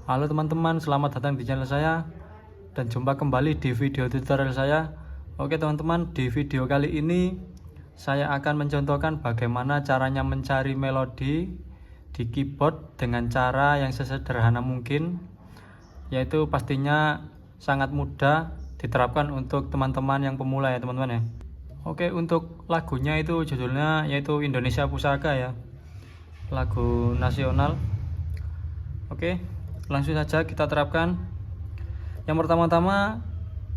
Halo teman-teman, selamat datang di channel saya dan jumpa kembali di video tutorial saya. Oke teman-teman, di video kali ini saya akan mencontohkan bagaimana caranya mencari melodi di keyboard dengan cara yang sesederhana mungkin, yaitu pastinya sangat mudah diterapkan untuk teman-teman yang pemula ya teman-teman ya. Oke, untuk lagunya itu judulnya yaitu Indonesia Pusaka ya, lagu nasional. Oke, langsung saja kita terapkan. Yang pertama-tama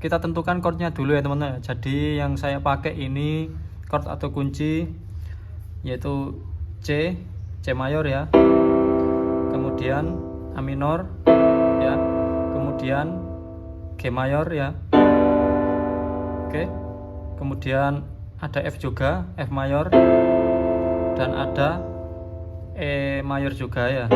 kita tentukan chordnya dulu ya teman-teman. Jadi yang saya pakai ini chord atau kunci yaitu C mayor ya, kemudian A minor ya, kemudian G mayor ya. Oke, kemudian ada F juga, F mayor, dan ada E mayor juga ya.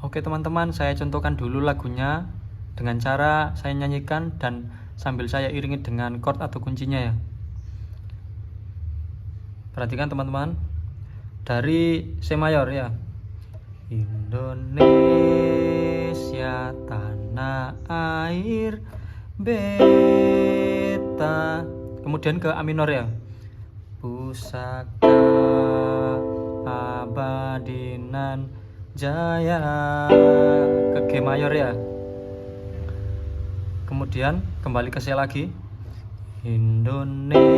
Oke teman-teman, saya contohkan dulu lagunya dengan cara saya nyanyikan dan sambil saya iringi dengan chord atau kuncinya ya. Perhatikan teman-teman, dari C mayor ya. Indonesia tanah air beta. Kemudian ke A minor ya. Pusaka abadinan jaya, ke G mayor ya. Kemudian kembali ke C lagi. Indonesia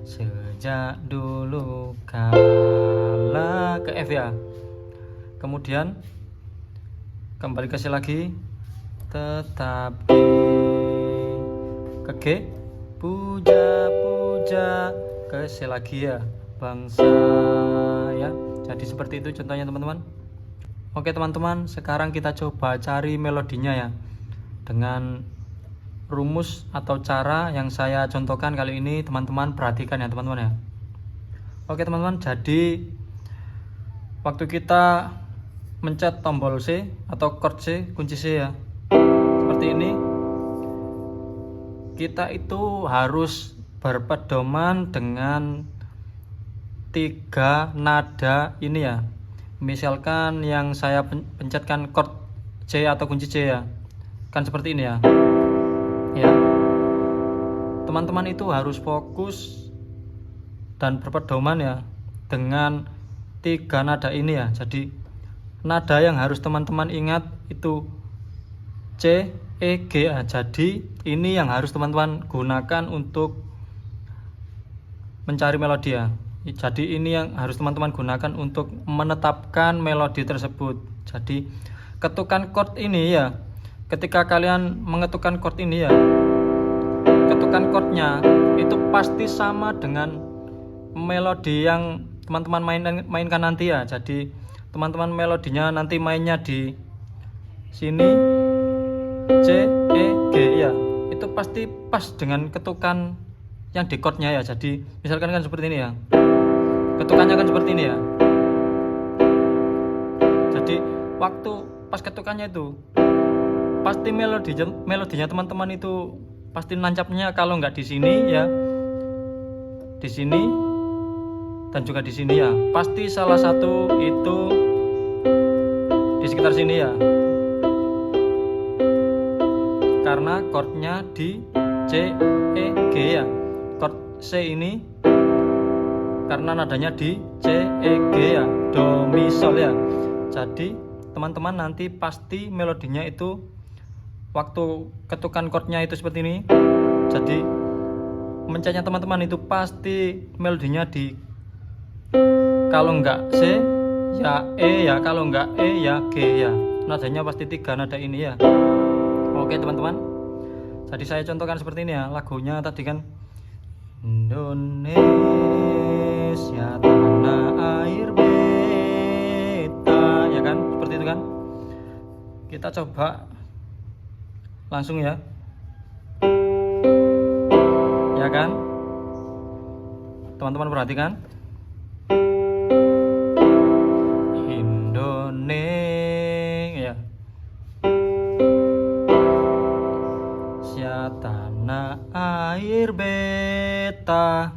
sejak dulu kala, ke F ya. Kemudian kembali ke C lagi, tetapi, ke G, puja-puja, ke C lagi ya, bangsa ya. Jadi seperti itu contohnya teman-teman. Oke teman-teman, sekarang kita coba cari melodinya ya, dengan rumus atau cara yang saya contohkan kali ini. Teman-teman perhatikan ya teman-teman ya. Oke teman-teman, jadi waktu kita mencet tombol C atau chord C, kunci C ya, seperti ini, kita itu harus berpedoman dengan 3 nada ini ya. Misalkan yang saya pencetkan chord C atau kunci C ya, kan seperti ini ya. Ya, teman-teman itu harus fokus dan berpedoman ya dengan 3 nada ini ya. Jadi nada yang harus teman-teman ingat itu C, E, G ya. Jadi ini yang harus teman-teman gunakan untuk mencari melodi ya. Jadi ini yang harus teman-teman gunakan untuk menetapkan melodi tersebut. Jadi ketukan chord ini ya, ketika kalian mengetukkan chord ini ya, ketukan chordnya itu pasti sama dengan melodi yang teman-teman mainkan nanti ya. Jadi teman-teman melodinya nanti mainnya di sini C, E, G ya, itu pasti pas dengan ketukan yang di chordnya ya. Jadi misalkan kan seperti ini ya, ketukannya kan seperti ini ya. Jadi waktu pas ketukannya itu pasti melodinya teman-teman itu pasti nancapnya, kalau nggak di sini ya, di sini dan juga di sini ya. Pasti salah satu itu di sekitar sini ya, karena chordnya di C, E, G ya. Chord C ini karena nadanya di C, E, G ya, do, mi, sol ya. Jadi teman-teman nanti pasti melodinya itu waktu ketukan chordnya itu seperti ini. Jadi mencetnya teman-teman itu pasti melodinya di, kalau enggak C ya E ya, kalau enggak E ya G ya. Nadanya pasti 3 nada ini ya. Oke teman-teman, jadi saya contohkan seperti ini ya. Lagunya tadi kan Indonesia tanah air beta ya kan, seperti itu kan. Kita coba langsung ya, ya kan teman-teman, perhatikan. Indonesia ya, tanah air beta.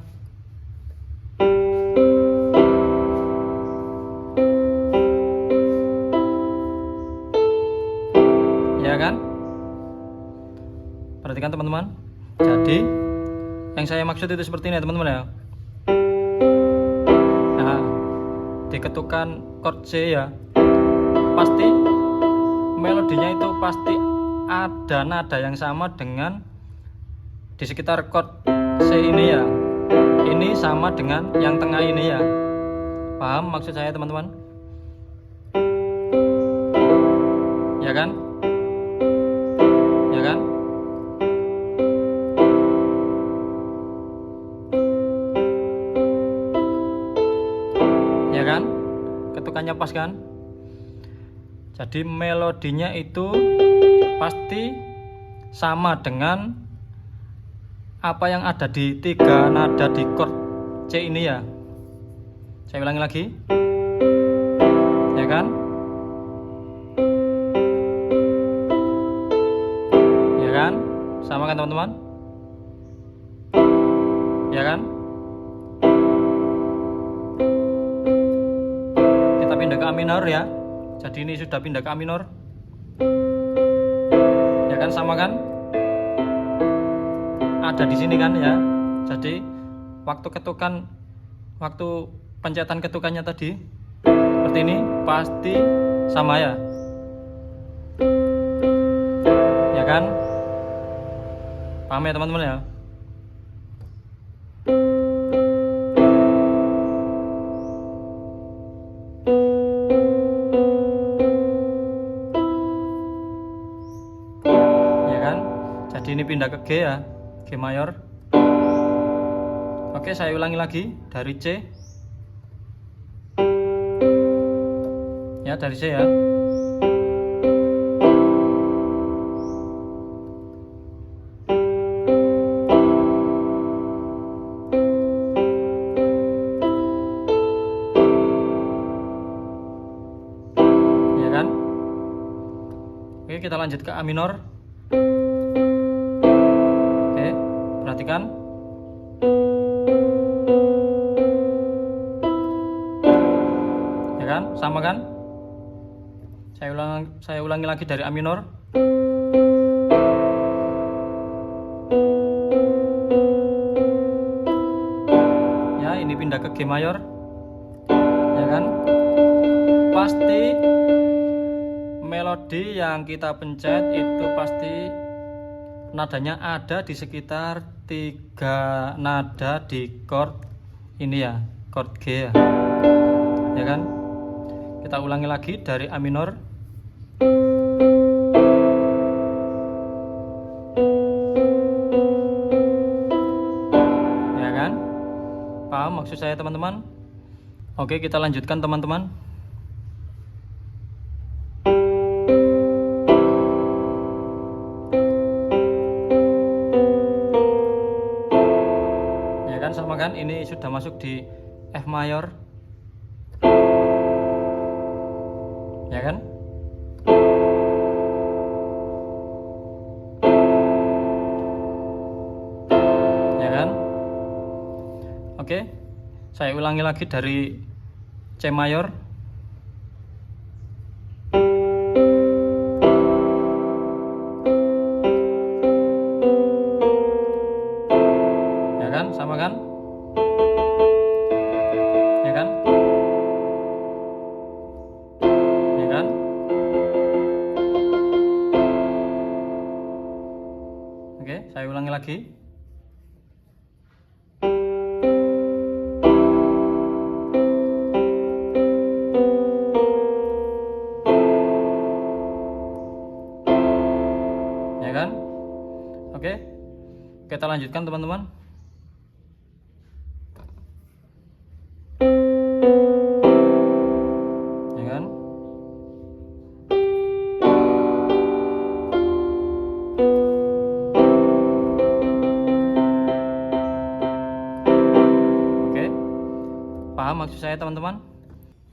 perhatikan teman-teman. Jadi yang saya maksud itu seperti ini ya teman-teman ya. Nah, diketukan chord C ya, pasti melodinya itu pasti ada nada yang sama dengan di sekitar chord C ini ya. Ini sama dengan yang tengah ini ya. Paham maksud saya teman-teman? Ya kan? Ya kan? Ya kan? Ketukannya pas kan? Jadi melodinya itu pasti sama dengan apa yang ada di 3 nada di chord C ini ya. Saya ulangi lagi. Ya kan? Ya kan? Sama kan teman-teman? Ya kan? Kita pindah ke A minor ya. Jadi ini sudah pindah ke A minor. Ya kan, sama kan? Ada di sini kan ya. Jadi waktu ketukan, waktu pencetan ketukannya tadi seperti ini pasti sama ya. Ya kan? Paham ya teman-teman ya? Ya kan? Jadi ini pindah ke G ya. G mayor. Oke, saya ulangi lagi dari C. Ya, dari C ya. Ya kan? Oke, kita lanjut ke A minor. Perhatikan. Ya kan? Sama kan? Saya ulangi lagi dari A minor. Ya, ini pindah ke G mayor. Ya kan? Pasti melodi yang kita pencet itu pasti nadanya ada di sekitar 3 nada di chord ini ya, chord G ya. Ya kan? Kita ulangi lagi dari A minor. Ya kan? Paham maksud saya teman-teman? Oke, kita lanjutkan teman-teman. Sama kan, ini sudah masuk di F mayor. Ya kan? Ya kan? Oke, saya ulangi lagi dari C mayor. Ya kan? Sama kan? Ya kan? Ya kan? Oke, saya ulangi lagi. Ya kan? Oke, kita lanjutkan teman-teman. Paham maksud saya teman-teman?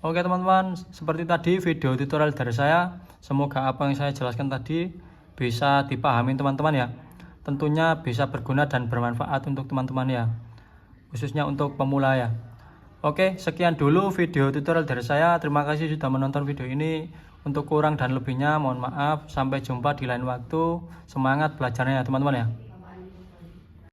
Oke teman-teman, seperti tadi video tutorial dari saya, semoga apa yang saya jelaskan tadi bisa dipahami teman-teman ya. Tentunya bisa berguna dan bermanfaat untuk teman-teman ya, khususnya untuk pemula ya. Oke, sekian dulu video tutorial dari saya. Terima kasih sudah menonton video ini. Untuk kurang dan lebihnya mohon maaf. Sampai jumpa di lain waktu. Semangat belajarnya ya teman-teman ya.